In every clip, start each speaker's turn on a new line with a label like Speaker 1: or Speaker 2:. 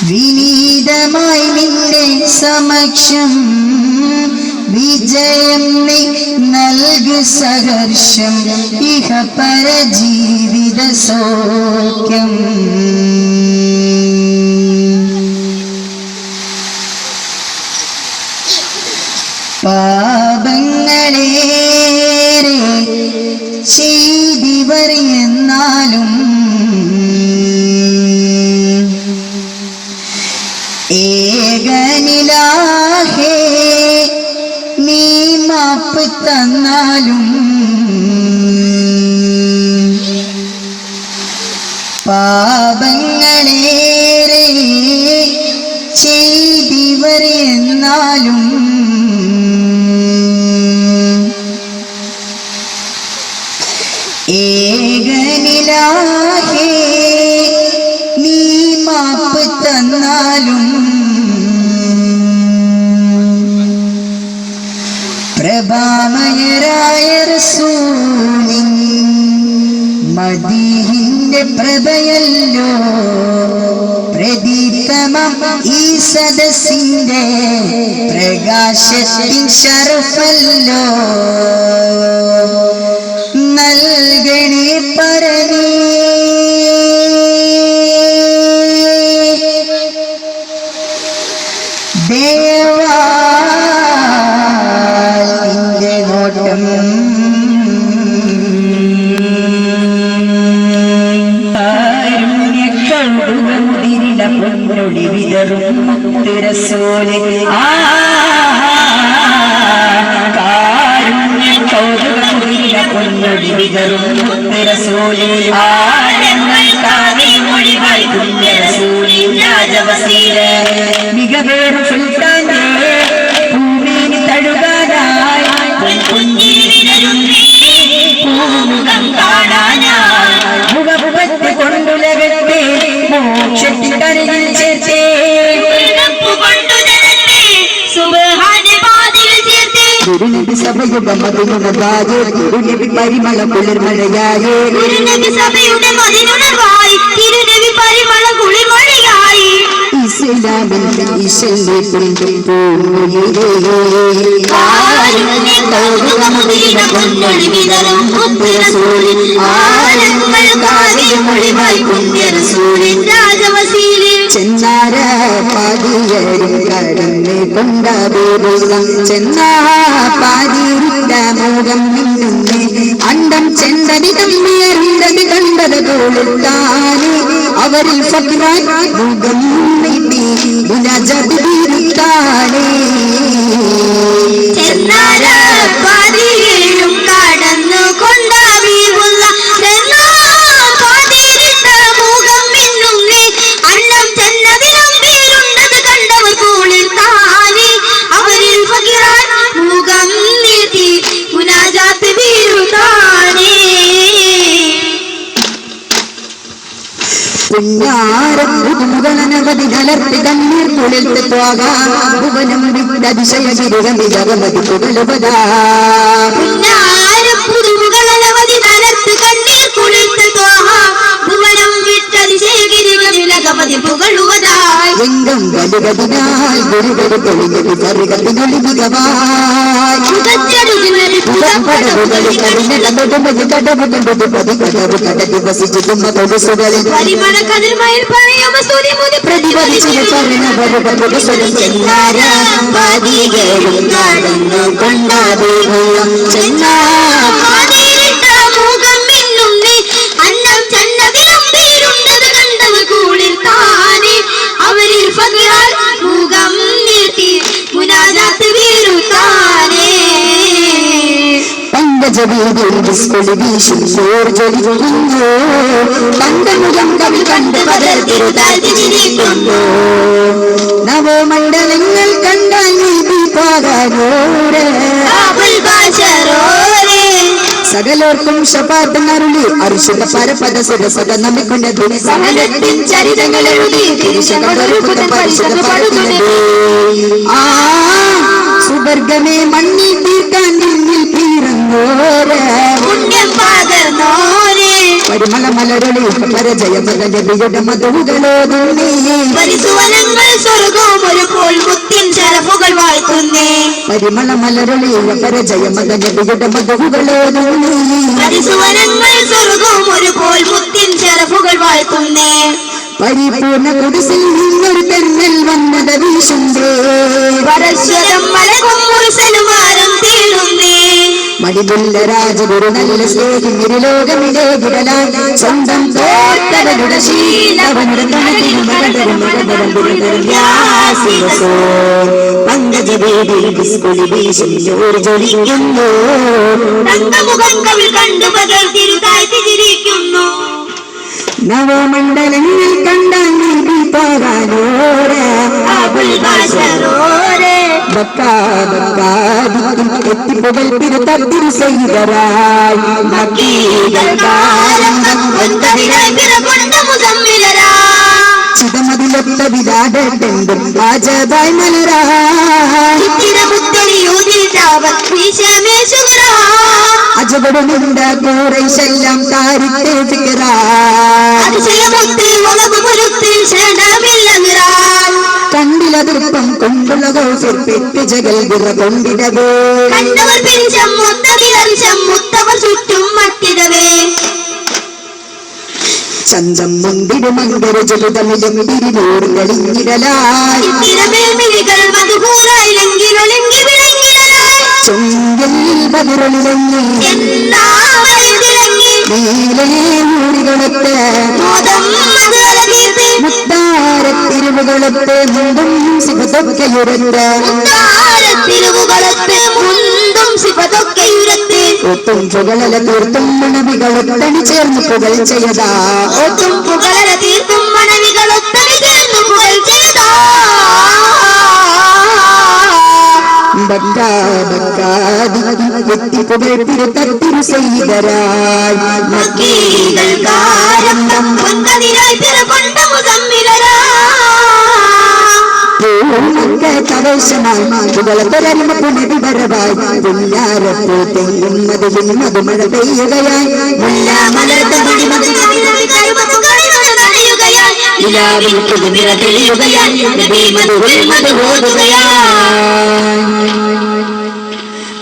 Speaker 1: വിനീതമായി നിന്റെ സമക്ഷം വിജയം നീ നൽകു സഹർഷം ഇഹപര ജീവിത സൗഖ്യം. പാപങ്ങളേറെ ചെയ്തിവർ എന്നാലും ഏകനിലാഹേ നീ മാപ്പ് തന്നാലും പാപങ്ങളേറെ ചെയ്തിവർ എന്നാലും ഏകനിലാഹേ നീ മാപ്പ് തന്നാലും പ്രഭാമയരായ റസൂലിൻ മദീഹിന്റെ പ്രഭയല്ലോ പ്രദീപ്തമം ഈ സദസ്സിന്റെ പ്രകാശത്തിൻ ശറഫല്ലോ. നൽകണേ പരനേ ദേവാന്റെ നോട്ടം മുതിരിട പൊന്നൊളി വിതറും മുത്തുരസോലെ പൊന്നൊടി വിതറും മുത്തുരസോലെ മൊഴിവായി കുഞ്ഞരസൂലി രാജവസീല മികവേറും സുൽത്താന്റെ ഭൂമിയിൽ തഴുകാനായി പൂമുഖം കാണാനായി മുഖപ്പത്ത് കൊണ്ടുലകത്തെ മോക്ഷത്തിൽ തരയിൽ ചേർത്തേ ഗുരുനബി സഭയുടെ മതിനുണർവായി ഗുരുനബി പരിമള കുളിർമഴയായി ഗുരുനബി സഭയുടെ മതിനുണർവായി തിരുനബി പരിമള കുളിർമഴയായി ഇസ്ലാമിൽ ഈശന്റെ കുളിരും പൂമുയിരേ ആരുണ്യ കൗതുകമുദിന പൊന്നൊളി വിതറും മുത്തുരസൂലിൻ ആരങ്ങൾ കാവ്യമൊഴിവായി പുണ്യരസൂലിൻ രാജവസീലിൽ ചെന്നാര പാതിയരും കടന്ന് കൊണ്ടേറും ചെന്നാ പാതിരിട്ട മുഖം മിന്നുന്നേ അണ്ടം ചെണ്ടതി തമ്മിയറിണ്ടത് കണ്ടത് തോളുത്താനെ അവരിൽ ഫക്രാൻ മുഖം നീട്ടി മുനജത് വീരുത്താനെ ചെന്നാര പാതിയേഴും കടന്നു കൊണ്ടവീവുള്ള പാതിരിട്ട മുഖം മിന്നുന്നേ അണ്ടം ചെണ്ടതിലും വീരുണ്ടത് കണ്ടവർ തോളുത്താനെ അവരിൽ ഫക്രാൻ മുഖം നീട്ടി മുനാജാത്ത് വീരുത്താനെ പുന്നാരനവധി കലർത്തി കണ്ണീർ കുളിർത്ത് പോകാം ഭുവനം വിട്ടതിശയ ഗിരികമിതവധി പുകലുപതാ പുന്നാരനവധി കലർത്ത് കണ്ണീർ കുളിർത്ത് പോകാം ഭുവനം വിട്ടതിശയ ഗിരികമിലകമതി പുകളുവതായി എങ്കം വലുകതിനായി ഗുരുവരു പൊളിഞ്ഞത് സർഗത്തിനൊളി മികവായി അവരിൽ മുഖം നീട്ടി മുനാജാത്ത് വീരുത്താനേ നവമണ്ഡലങ്ങൾ കണ്ടാൽ സകലോർക്കും ശപാർത്ഥം അരുളി അർശുക പരപദ സുരസത നമിക്കൊണ്ട സകലത്തിൻ ചരിതങ്ങൾ എഴുതി ആ സുവർഗമേ മണ്ണി തീർക്കാൻ നിന്നിൽ പീറന്നോരെ പുണ്യം പകർന്നോരെ പരിമള മലരളി പരജയമത നബിയുടെ മധുകളോതുന്നേ
Speaker 2: പരിസുവനങ്ങൾ സ്വർഗവും ഒരു പോൽ മുത്തിൻ ശരഫുകൾ വാഴ്ത്തുന്നേ
Speaker 1: പരിമള മലരളി പരജയമത നബിയുടെ മധുകളോതുന്നേ
Speaker 2: പരിസുവനങ്ങൾ സ്വർഗവും ഒരു പോൽ മുത്തിൻ ശരഫുകൾ വാഴ്ത്തുന്നേ
Speaker 1: പരിപൂർണ കുടിസിൽ നിന്നൊരു തെന്നൽ വന്നത് വീശുന്നേ
Speaker 2: പരശ്വരം മലകും മുർസലുമാരും തീരുന്നേ
Speaker 1: മടിമുല്ല രാജഗുരു നല്ല സ്നേഹി ഇരുലോകമിടെ വിടലാൻ സ്വന്തം തോറ്റവരുടെ ശീലവനുടെ പങ്കജവേദി ബിസ്കുളി വീശിയോട് ജ്വലിക്കുന്നു
Speaker 2: തങ്കമുഖം കവിൾ കണ്ടു പകൽ തിരുതാഴ്ത്തി ചിരിക്കുന്നു
Speaker 1: നവമണ്ഡലങ്ങൾ കണ്ട നീതി പോകാനോരെ എത്തിപ്പുകൾ തിരുത്തത്തിൽ ചെയ്തരായി ചിതമതിലൊത്ത വിരാടെണ്ടും രാജതായി മലരായി അജബടുന്നുണ്ട കൂറൈശെല്ലാം താരിത്തെ കണ്ടിലതിർപ്പം കൊണ്ടുള്ള ഗൗസിർ പെറ്റ് ജഗൽ വിറ കൊണ്ടിടവേ ചന്തം മുന്തിരു മങ്കര ജലുതമിലും തിരിനൂറുകളിഞ്ഞിടലായി ചൊങ്കിൽ ബതിരൊളിലങ്ങി നീലേ മൂടികളൊക്കെ മുത്താരത്തിരിവുകളൊക്കെ മുണ്ടും സിപതൊക്കെയുരത്തെ ഒത്തും പുകളല തീർത്തും മണവികളൊത്തണി ചേർന്ന് പുകൾ ചെയ്യതാ
Speaker 2: ഒത്തും പുകളല തീർത്തും മണവികളൊത്തണി ചേർന്ന് പുകൾ ചെയ്യതാ
Speaker 1: എത്തിപ്പുകൾ തിരുത്തത്തിരു ചെയ്തരായി പുനരിവരവായി പുല്ലാരപ്പൂ തെങ്ങും മതിലും മധുമഴ പെയ്യുകയായി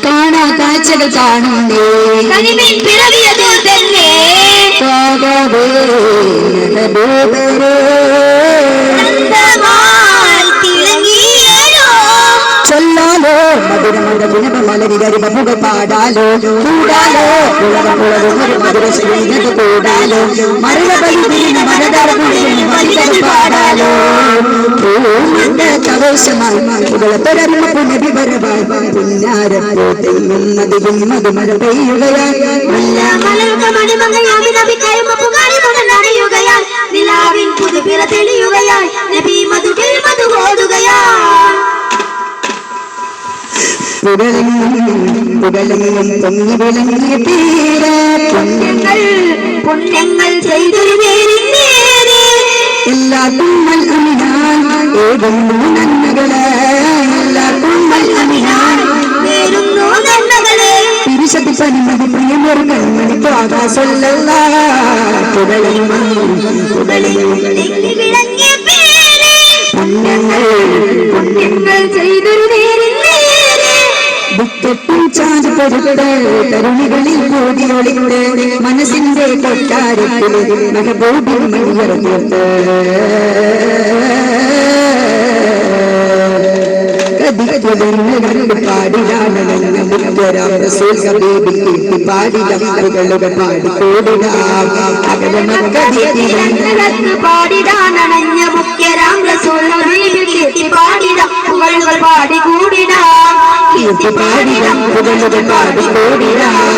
Speaker 1: കാണാ കാഴ്ചകൾ കാണുന്നേ ചൊല്ലാലോ മധുരമലരികരിപുകൾ പാടാലോ കൂടാലോ മധുര ശ്രീനത് കൂടാലോ മറുപടി പാടാലോ കവേശമായി പുകളത്തൊരമ്മ പുനരിവരവായി പുന്നാരപ്പോ തെങ്ങും മതിലും മധുമഴ പെയ്യുകയായി പുകലെങ്ങും പൊങ്ങി വിളങ്ങിയ തീരെ
Speaker 2: പുണ്യങ്ങൾ ചെയ്തൊരു നേരെ
Speaker 1: എല്ലാ തുമ്മൽ അമിനാൻ ഏതുന്നു നന്മകളെ എല്ലാ തുമ്മൽ അമിനാൻ
Speaker 2: നേരുന്നു നന്മകളെ
Speaker 1: തിരുശതി പനിമതി പ്രിയമൊരു കൺമണി ആകാശല്ല
Speaker 2: വിളങ്ങിയ പേര്
Speaker 1: പുണ്യങ്ങൾ
Speaker 2: ചെയ്തൊരു നേരെ
Speaker 1: ബുക്കെട്ടും ചാഞ്ച് പൊരുത്ത് തരുണികളിൽ കൂടിയൊളിത്ത് മനസ്സിന്റെ കൊട്ടാരത്തില് മഹബൂബിൻ മണിയറ തീർത്ത് പാടിലാണ് പാടികളുടെ
Speaker 2: പാടിടാനണഞ്ഞ മുഖ്യരാം പാടിടം പുകളുകൾ പാടിക്കൂടിടാം
Speaker 1: പാടിടം പുകളുടെ പാടിക്കൂടിടാം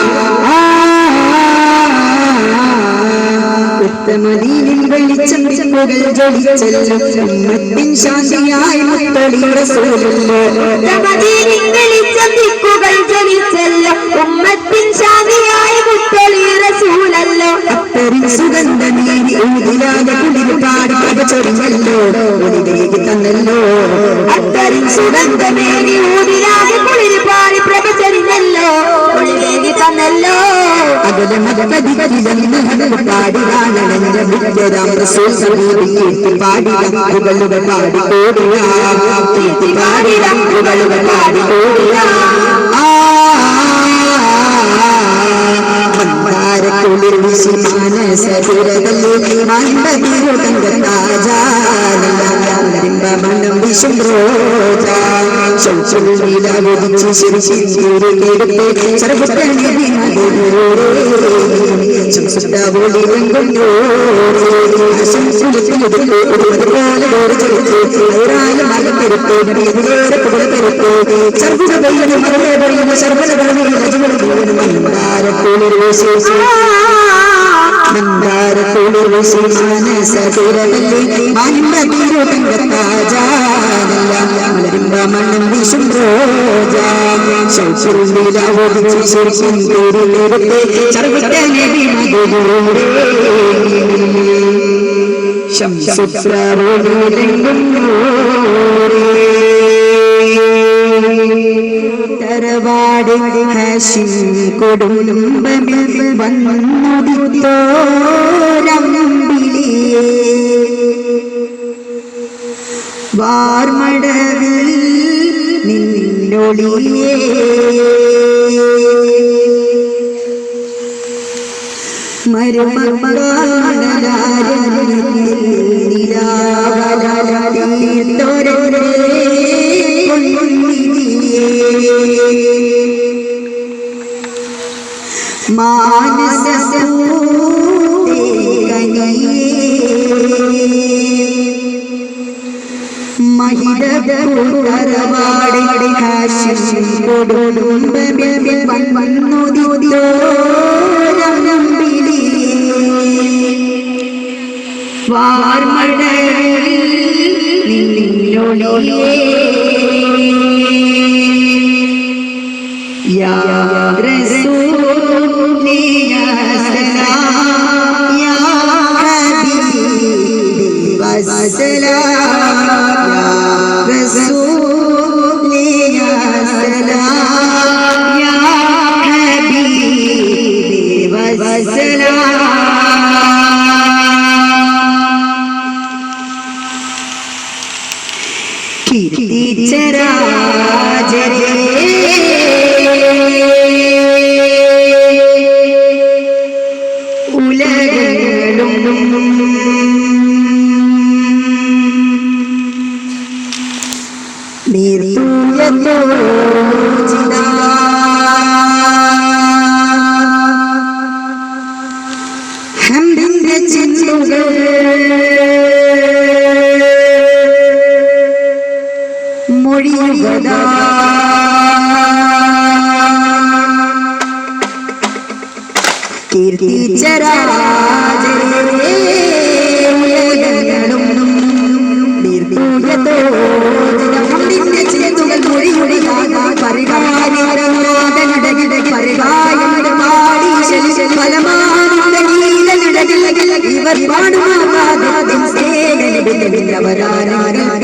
Speaker 1: ഉത്തമദീനിൽ വെളിച്ചം പുകൾ ജ്വലിച്ചല്ലോ ഉമ്മത്തിൻ ശാന്തിയായി മുത്തളി റസൂലല്ലോ
Speaker 2: ഉത്തമദീനിൽ വെളിച്ചം ദിക്കുകൾ ജ്വലിച്ചല്ലോ ഉമ്മത്തിൻ ശാന്തിയായി മുത്തളി റസൂലല്ലോ
Speaker 1: അത്തരിൻ സുഗന്ധമേരി ഊതിലാതെ കുളിർ പാടി പകച്ചൊരിഞ്ഞല്ലോ ഒളിവേകി തന്നല്ലോ
Speaker 2: അത്തരിൻ സുഗന്ധമേരി ഊതിലാതെ കുളിർ പാടി പ്രഭചരിഞ്ഞല്ലോ ഒളിവേകി തന്നല്ലോ
Speaker 1: മന്ദാരക്കുളിർ വീശി മാനസപുരതല്ലി മന്ദതിരു തങ്കത്താജാലിംബമണം വിഷും റോജ ശൗചുലീലവദിച്ച് ശിരിശിരിക്കെടുത്ത് സർവ്വതനബി മധുരേ സംസുദ്ധവോളി രംഗുന്നോരേ സംസുലത്തിലെടുത്ത് ഒരുപോലെ ഓരോ ചെറുത്ത് ഐറായ മലപ്പെരുത്ത് നബിയതിലേറെ പുകഴ്പെരുത്ത് സർവ്വതവൈന മറവേ പറയുന്ന സർവ്വതവൈന രജുകൾ പോലും മന്ദാരക്കുളിർ വീശി മാനസപുരതല്ലി മന്ദതിരു തങ്കത്താജാലിംബമണം വിഷും റോജ ശൗചുലീലവദിച്ച് ശിരിശിരിക്കെടുത്ത് സർവ്വതനബി മധുരേ ശംസുദ്രവോളി രംഗുന്നോരേ തറവാട് ഹാഷിം കൊടുമ്പമിൽ വന്നുദിത്തോരമ്പിളിയേ വാർമടവിൽ നിന്നൊളിയേ മഹിതരവാടി ഹാഷിം കൊടുമ്പമിൽ വന്നുദിത്തോരമ്പിളിയേ വാർമടവിൽ നിന്നൊളിയേ യാ റസൂലി യാ സലാം യാ ഹബീബി വസ്സലാം യാ റസൂലി യാ സലാം യാ ഹബീബി വസ്സലാം കീർത്തിച്ചരാജരേ ഉലകങ്ങളും നീർത്തൂയത്തോജിതാ ഹംദിന്റെ ചിന്തകൾ മൊഴിയുകതാ കീർത്തിച്ചരാജരേ ഉലകങ്ങളും ഹംദിന്റെ ചിന്തകൾ മൊഴിയുകതാ പരിഹാരിടകിടകിട പരിഹായങ്ങളുടെ പാടി ഫലമാരുടെ നീലകിടകിൽ ഇവർ പാടുമാകാതെ സ്നേഹവരാനാകൾ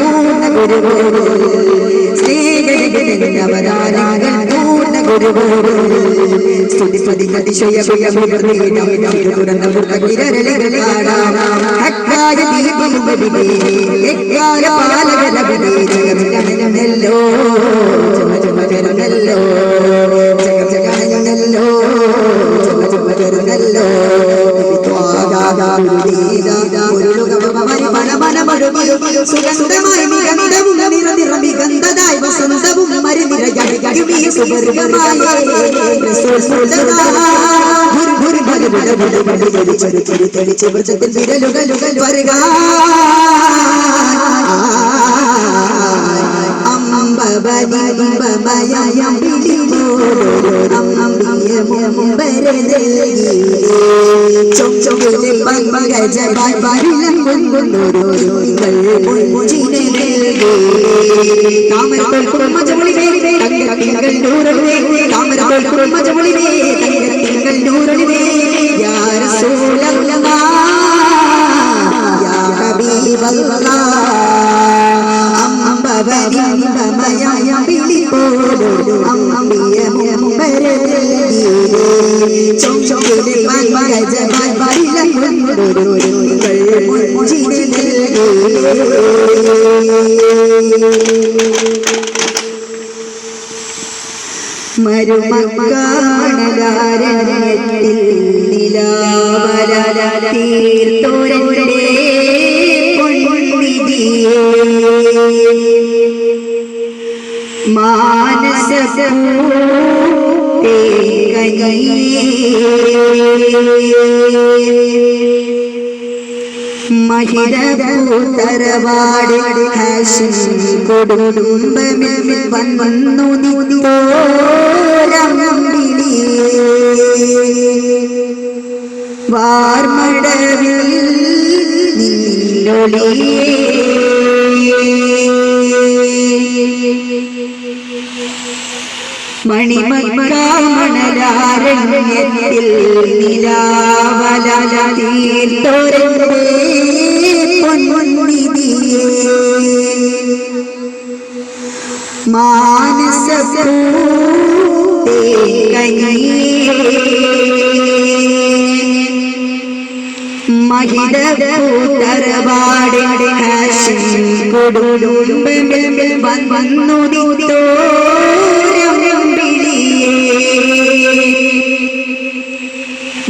Speaker 1: അംബിയ മരുമക്കാണലാരണ്യത്തിൽ നിലാവല തീർത്തോരന്റെ പൊൻനിധിയേ മാനസപൂത്തേ മഹിരഭൂതരവാട് ഹാഷിം കൊടുംബമിൽ വന്നു വാർമടവിൽ നിന്നൊളിയേ മണിമക്കാമണലാരണ്യത്തിൽ നിലാവല തീർത്തോരന്റെ പൊൻനിധിയേ മാനസപൂത്തേ മഹിരഭൂതരവാട് ഹാഷിം കൊടുംബമിൽ വന്നു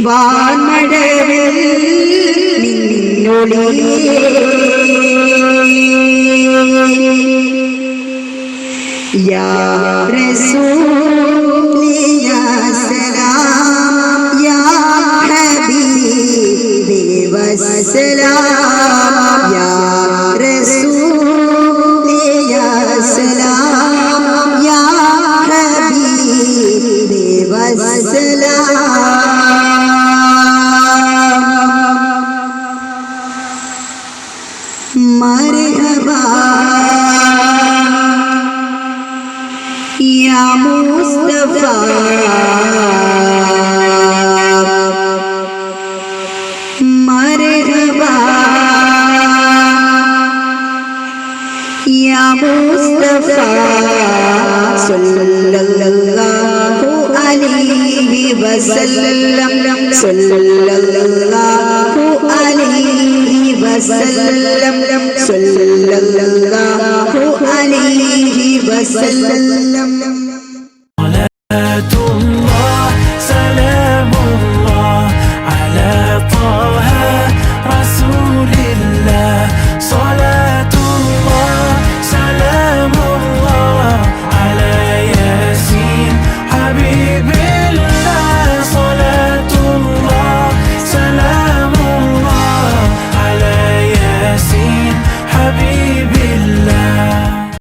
Speaker 1: വാർമടവിൽ നിന്നൊളിയേ യാ റസൂൽ യാ സലാം യാ ഹബീബി വസ്സലാം യാ റസൂൽ യാ സലാം യാ ഹബീബി വസ്സലാം മർഹബാ യാ മുസ്തഫ മർഹബാ യാ മുസ്തഫ സല്ലല്ലാഹു അലൈഹി വസല്ലം സല്ലല്ലാഹു അലൈഹി വസല്ലം സല്ലല്ലാഹു അലൈഹി വസല്ലം
Speaker 3: صلاة الله سلام الله على طه رسول الله صلاة الله سلام الله على ياسين حبيب الله صلاة الله سلام الله على ياسين حبيب